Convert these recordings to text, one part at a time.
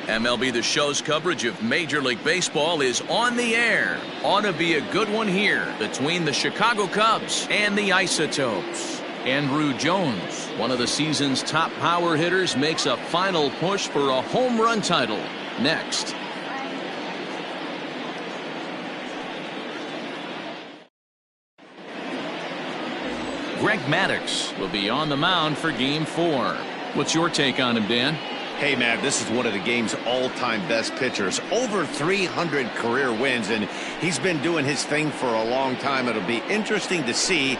MLB The Show's coverage of Major League Baseball is on the air. Ought to be a good one here between the Chicago Cubs and the Isotopes. Andrew Jones, one of the season's top power hitters, makes a final push for a home run title. Next. Greg Maddux will be on the mound for Game 4. What's your take on him, Dan? Hey, Matt, this is one of the game's all-time best pitchers. Over 300 career wins, and he's been doing his thing for a long time. It'll be interesting to see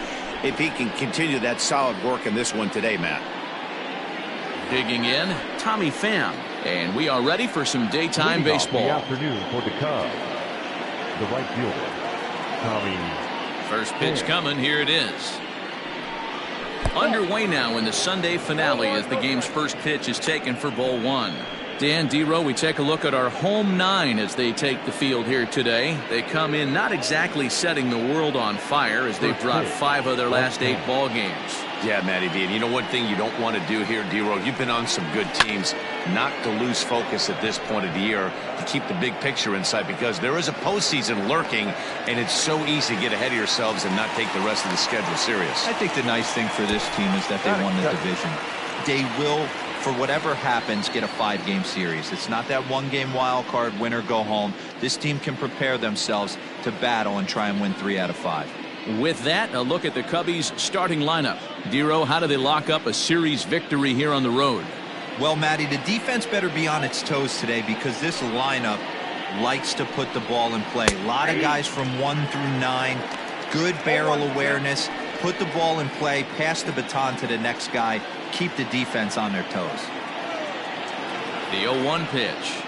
if he can continue that solid work in this one today, Matt. Digging in, Tommy Pham. And we are ready for some daytime baseball. The afternoon for the Cubs. The right fielder, Tommy. First pitch coming. Here it is. Underway now in the Sunday finale as the game's first pitch is taken for ball one. Dan, D-Row, we take a look at our home nine as they take the field here today. They come in not exactly setting the world on fire as they've dropped 5 of their last 8 ball games. Yeah, Matty V. And you know one thing you don't want to do here, D-Row, you've been on some good teams, not to lose focus at this point of the year, to keep the big picture in sight, because there is a postseason lurking, and it's so easy to get ahead of yourselves and not take the rest of the schedule serious. I think the nice thing for this team is that they won the division. They will, for whatever happens, get a 5-game series. It's not that 1-game wild card, win or go home. This team can prepare themselves to battle and try and win 3 out of 5. With that, a look at the Cubbies' starting lineup. D-Row, how do they lock up a series victory here on the road? Well, Matty, the defense better be on its toes today, because this lineup likes to put the ball in play. A lot of guys from 1 through 9, good barrel awareness, put the ball in play, pass the baton to the next guy, keep the defense on their toes. The 0-1 pitch.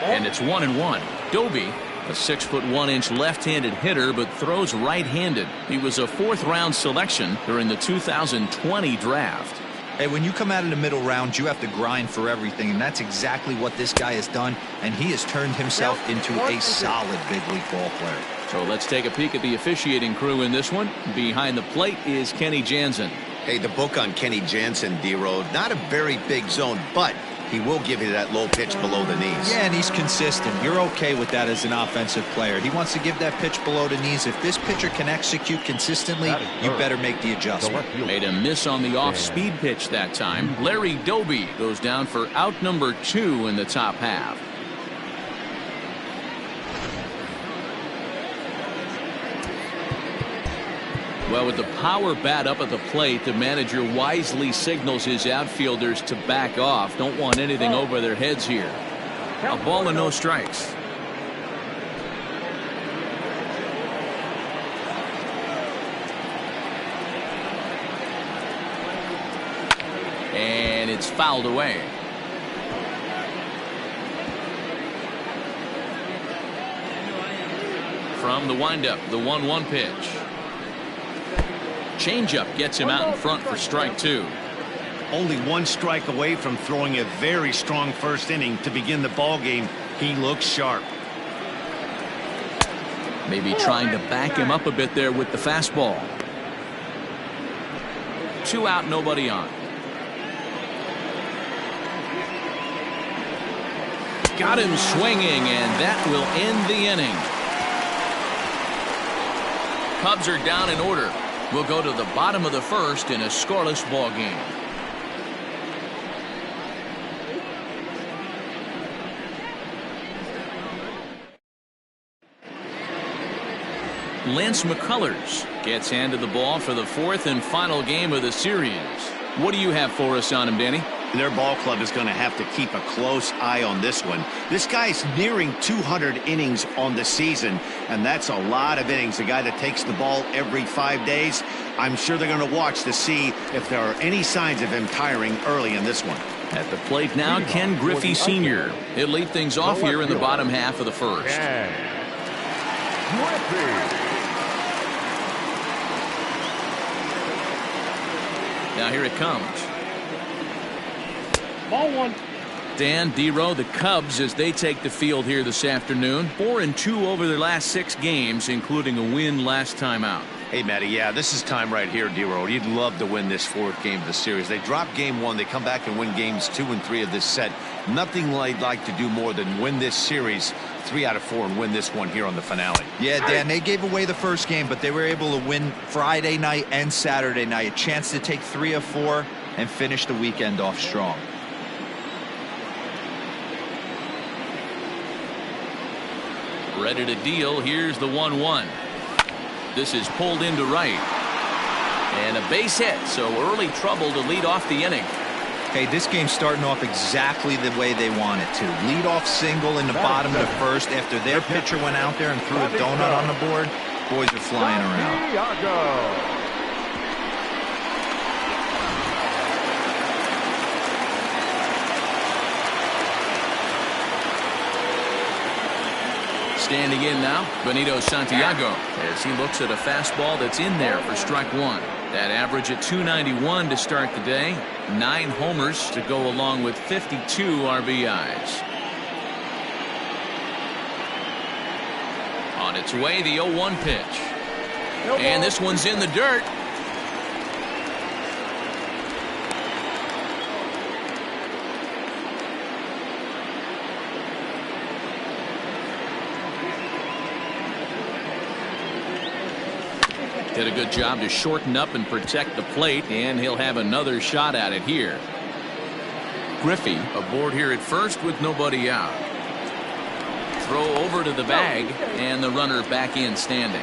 And it's 1-1. Doby, a 6'1" left-handed hitter, but throws right-handed. He was a 4th-round selection during the 2020 draft. Hey, when you come out in the middle round, you have to grind for everything, and that's exactly what this guy has done, and he has turned himself into a solid big league ball player. So let's take a peek at the officiating crew in this one. Behind the plate is Kenny Jansen. Hey, the book on Kenny Jansen, D-Row, not a very big zone, but he will give you that low pitch below the knees. Yeah, and he's consistent. You're okay with that as an offensive player. He wants to give that pitch below the knees. If this pitcher can execute consistently, you better make the adjustment. Made a miss on the off-speed pitch that time. Larry Doby goes down for out number 2 in the top half. Well, with the power bat up at the plate, the manager wisely signals his outfielders to back off. Don't want anything over their heads here. A ball and no strikes. And it's fouled away. From the windup, the 1-1 pitch. Changeup gets him out in front for strike 2. Only 1 strike away from throwing a very strong first inning to begin the ball game. He looks sharp. Maybe trying to back him up a bit there with the fastball. 2 out, nobody on. Got him swinging, and that will end the inning. Cubs are down in order. We'll go to the bottom of the first in a scoreless ball game. Lance McCullers gets handed the ball for the 4th and final game of the series. What do you have for us on him, Danny? Their ball club is going to have to keep a close eye on this one. This guy's nearing 200 innings on the season, and that's a lot of innings. A guy that takes the ball every 5 days. I'm sure they're going to watch to see if there are any signs of him tiring early in this one. At the plate now, Ken Griffey Sr. He'll lead things off here in the bottom half of the first. Now here it comes. Ball 1. Dan, D-Row, the Cubs, as they take the field here this afternoon, 4-2 over their last 6 games, including a win last time out. Hey, Matty, yeah, this is time right here, D-Road. You'd love to win this 4th game of the series. They drop game 1. They come back and win games 2 and 3 of this set. Nothing they'd like to do more than win this series 3 out of 4 and win this one here on the finale. Yeah, Dan, they gave away the first game, but they were able to win Friday night and Saturday night. A chance to take 3 of 4 and finish the weekend off strong. Ready to deal. Here's the 1-1. This is pulled into right. And a base hit, so early trouble to lead off the inning. Hey, this game's starting off exactly the way they want it to. Lead off single in the bottom of the first after their pitcher went out there and threw a donut on the board. Boys are flying around. Standing in now, Benito Santiago, as he looks at a fastball that's in there for strike 1. That average at 291 to start the day. 9 homers to go along with 52 RBIs. On its way, the 0-1 pitch. And this one's in the dirt. Did a good job to shorten up and protect the plate, and he'll have another shot at it here. Griffey aboard here at first with nobody out. Throw over to the bag, and the runner back in standing.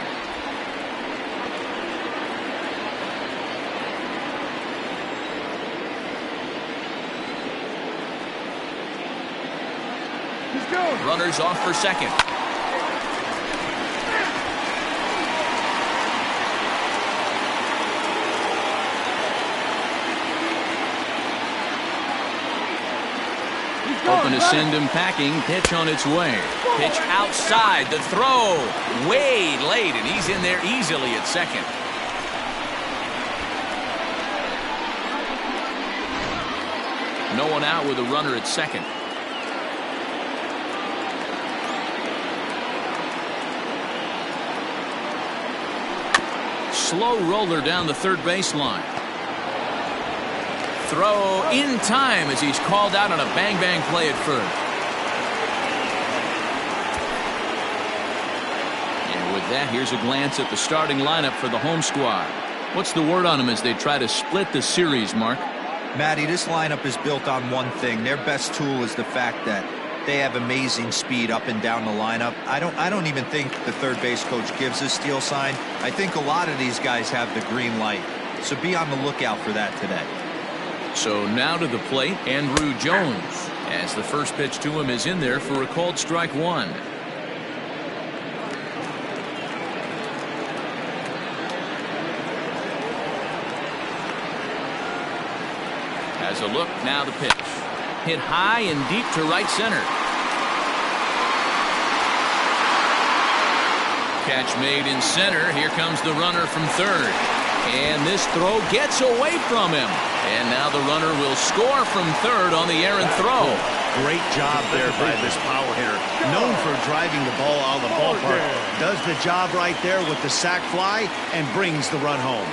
Runners off for second. Hoping to send him packing. Pitch on its way. Pitch outside. The throw way late, and he's in there easily at second. No one out with a runner at second. Slow roller down the third baseline. Throw in time as he's called out on a bang-bang play at first. And with that, here's a glance at the starting lineup for the home squad. What's the word on them as they try to split the series, Mark? Matty, this lineup is built on one thing. Their best tool is the fact that they have amazing speed up and down the lineup. I don't even think the third base coach gives a steal sign. I think a lot of these guys have the green light. So be on the lookout for that today. So now to the plate, Andrew Jones, as the first pitch to him is in there for a called strike 1. Has a look, now the pitch. Hit high and deep to right center. Catch made in center. Here comes the runner from third. And this throw gets away from him. And now the runner will score from third on the errant throw. Great job there by this power hitter. Known for driving the ball out of the ballpark. Does the job right there with the sac fly and brings the run home.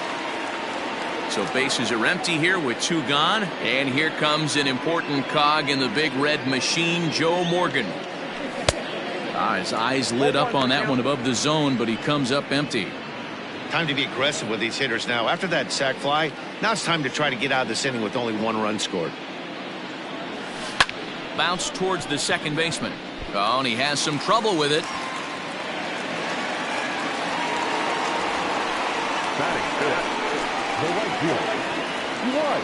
So bases are empty here with 2 gone. And here comes an important cog in the big red machine, Joe Morgan. His eyes lit up on that one above the zone, but he comes up empty. Time to be aggressive with these hitters now. After that sac fly, now it's time to try to get out of this inning with only 1 run scored. Bounce towards the second baseman. Oh, and he has some trouble with it. Batting fifth, the right fielder, Dwight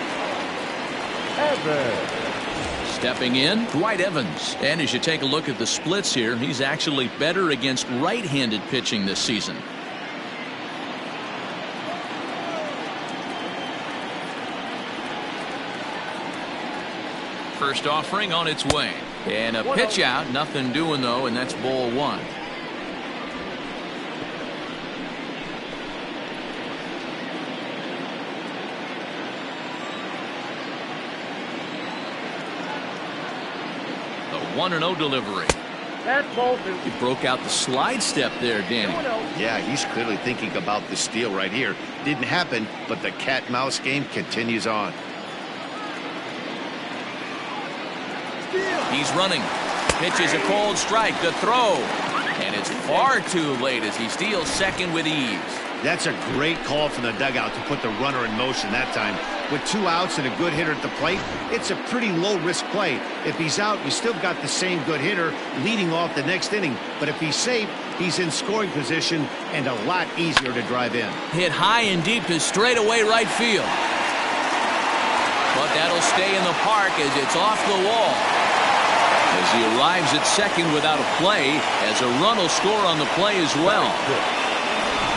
Evans. Stepping in, Dwight Evans. And as you take a look at the splits here, he's actually better against right-handed pitching this season. First offering on its way. And a pitch out. Nothing doing, though, and that's ball 1. The 1-0 delivery. He broke out the slide step there, Danny. Yeah, he's clearly thinking about the steal right here. Didn't happen, but the cat-mouse game continues on. He's running. Pitches a cold strike. The throw. And it's far too late as he steals second with ease. That's a great call from the dugout to put the runner in motion that time. With 2 outs and a good hitter at the plate, it's a pretty low-risk play. If he's out, we still got the same good hitter leading off the next inning. But if he's safe, he's in scoring position and a lot easier to drive in. Hit high and deep to straightaway right field. But that'll stay in the park as it's off the wall. As he arrives at second without a play, as a run will score on the play as well.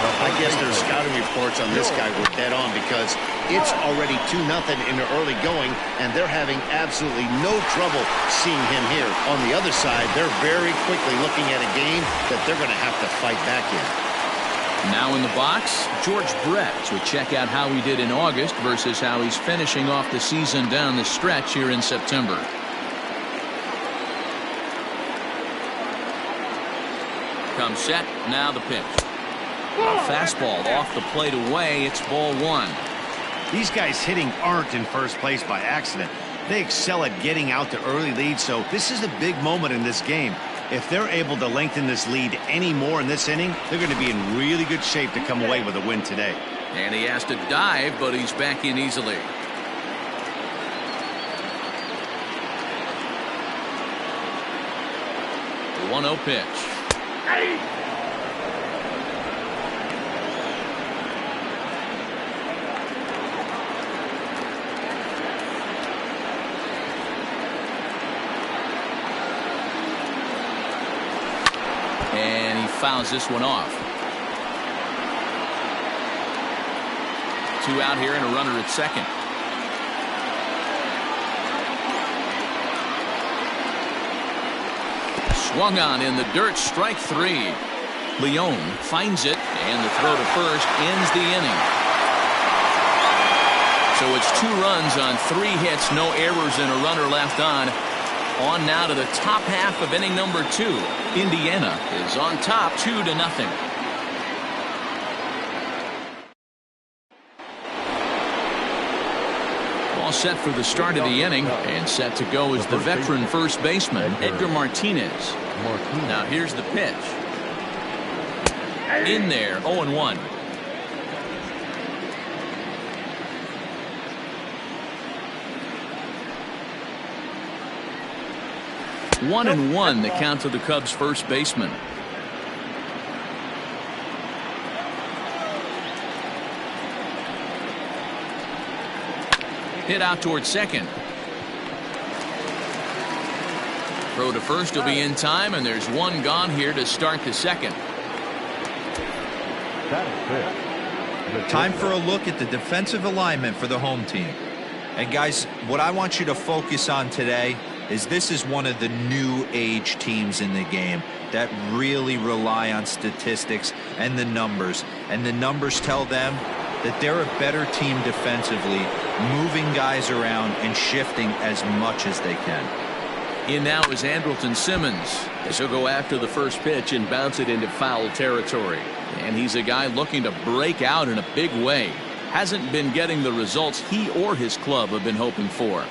I guess their scouting reports on this guy were dead on because it's already 2-0 in the early going, and they're having absolutely no trouble seeing him here. On the other side, they're very quickly looking at a game that they're going to have to fight back in. Now in the box, George Brett to check out how he did in August versus how he's finishing off the season down the stretch here in September. Comes set, now the pitch. A fastball off the plate away. It's ball 1. These guys hitting aren't in first place by accident. They excel at getting out to early leads, so this is a big moment in this game. If they're able to lengthen this lead any more in this inning, they're going to be in really good shape to come away with a win today. And he has to dive, but he's back in easily. The 1-0 pitch. And he fouls this one off. 2 out here and a runner at second. Swung on in the dirt, strike 3. Leone finds it, and the throw to first ends the inning. So it's 2 runs on 3 hits, no errors, and a runner left on. On now to the top half of inning number 2. Indiana is on top 2-0. All set for the start of the inning, and set to go is the veteran first baseman, Edgar Martinez. Now here's the pitch. In there, 0-1. One and 1, the count to the Cubs first baseman. Hit out towards second. Throw to first will be in time, and there's 1 gone here to start the second. Time for a look at the defensive alignment for the home team. And guys, what I want you to focus on today is this is one of the new age teams in the game that really rely on statistics and the numbers. And the numbers tell them that they're a better team defensively, moving guys around and shifting as much as they can. In now is Andrelton Simmons, as he'll go after the first pitch and bounce it into foul territory. And he's a guy looking to break out in a big way. Hasn't been getting the results he or his club have been hoping for.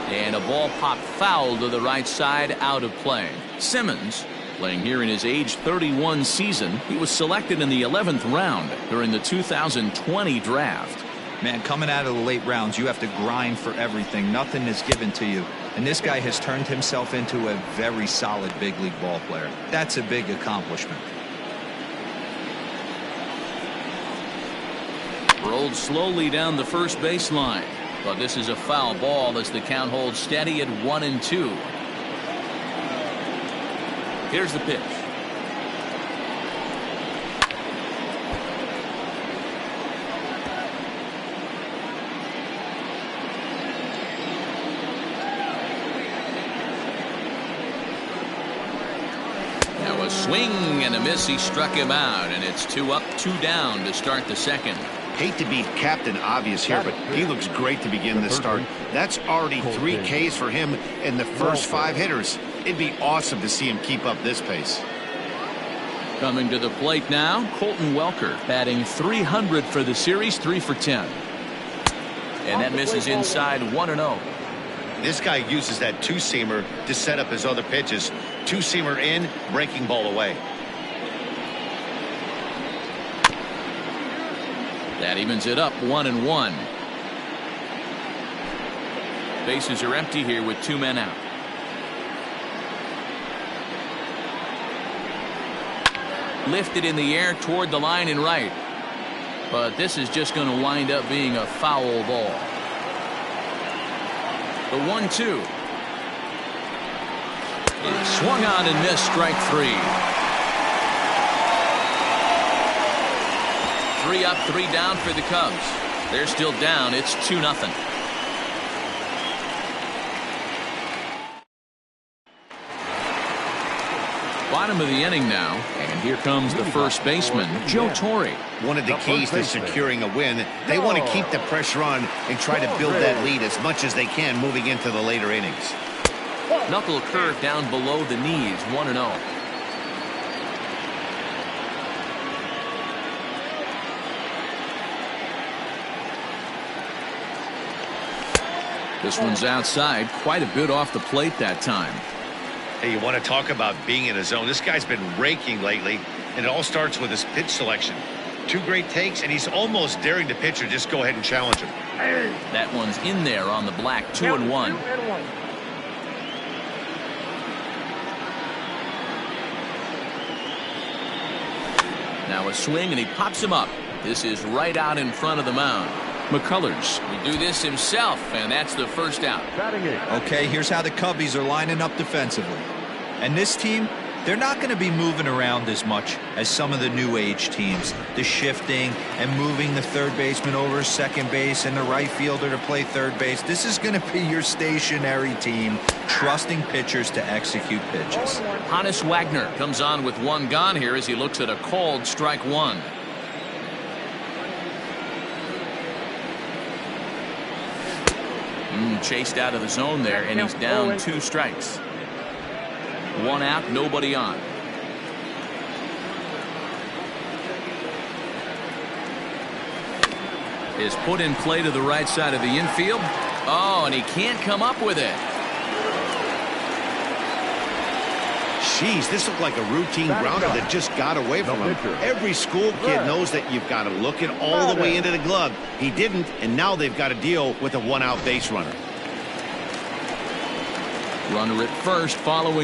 And a ball popped foul to the right side, out of play. Simmons, playing here in his age 31 season, he was selected in the 11th round during the 2020 draft. Man, coming out of the late rounds, you have to grind for everything. Nothing is given to you. And this guy has turned himself into a very solid big league ball player. That's a big accomplishment. Rolled slowly down the first baseline. But this is a foul ball as the count holds steady at 1-2. Here's the pitch. Now a swing and a miss. He struck him out, and it's 2 up, 2 down to start the second. Hate to be Captain Obvious here, but he looks great to begin this start. That's already 3 Ks for him in the first 5 hitters. It'd be awesome to see him keep up this pace. Coming to the plate now, Colton Welker, batting .300 for the series, 3 for 10. And that misses inside, 1-0. This guy uses that two-seamer to set up his other pitches. Two-seamer in, breaking ball away. That evens it up, 1-1. Bases are empty here with 2 men out. Lifted in the air toward the line and right. But this is just going to wind up being a foul ball. The 1-2. Swung on and missed, strike 3. 3 up, 3 down for the Cubs. They're still down. It's 2-0. Bottom of the inning now, and here comes the first baseman, Joe Torre. One of the keys to securing a win, they want to keep the pressure on and try to build that lead as much as they can moving into the later innings. Knuckle curve down below the knees, 1-0. This one's outside, quite a bit off the plate that time. Hey, you want to talk about being in a zone? This guy's been raking lately, and it all starts with his pitch selection. 2 great takes, and he's almost daring the pitcher just go ahead and challenge him. That one's in there on the black, 2-1. Now a swing, and he pops him up. This is right out in front of the mound. McCullers will do this himself, and that's the first out. Okay, here's how the Cubbies are lining up defensively. And this team, they're not going to be moving around as much as some of the new age teams. The shifting and moving the third baseman over second base and the right fielder to play third base. This is going to be your stationary team, trusting pitchers to execute pitches. Hannes Wagner comes on with 1 gone here as he looks at a called strike 1. Chased out of the zone there, and he's down 2 strikes. 1 out, nobody on. Is put in play to the right side of the infield. Oh, and he can't come up with it. Jeez, this looked like a routine grounder that just got away from him. Every school kid knows that you've got to look it all the way into the glove. He didn't, and now they've got to deal with a 1-out base runner. Runner at first following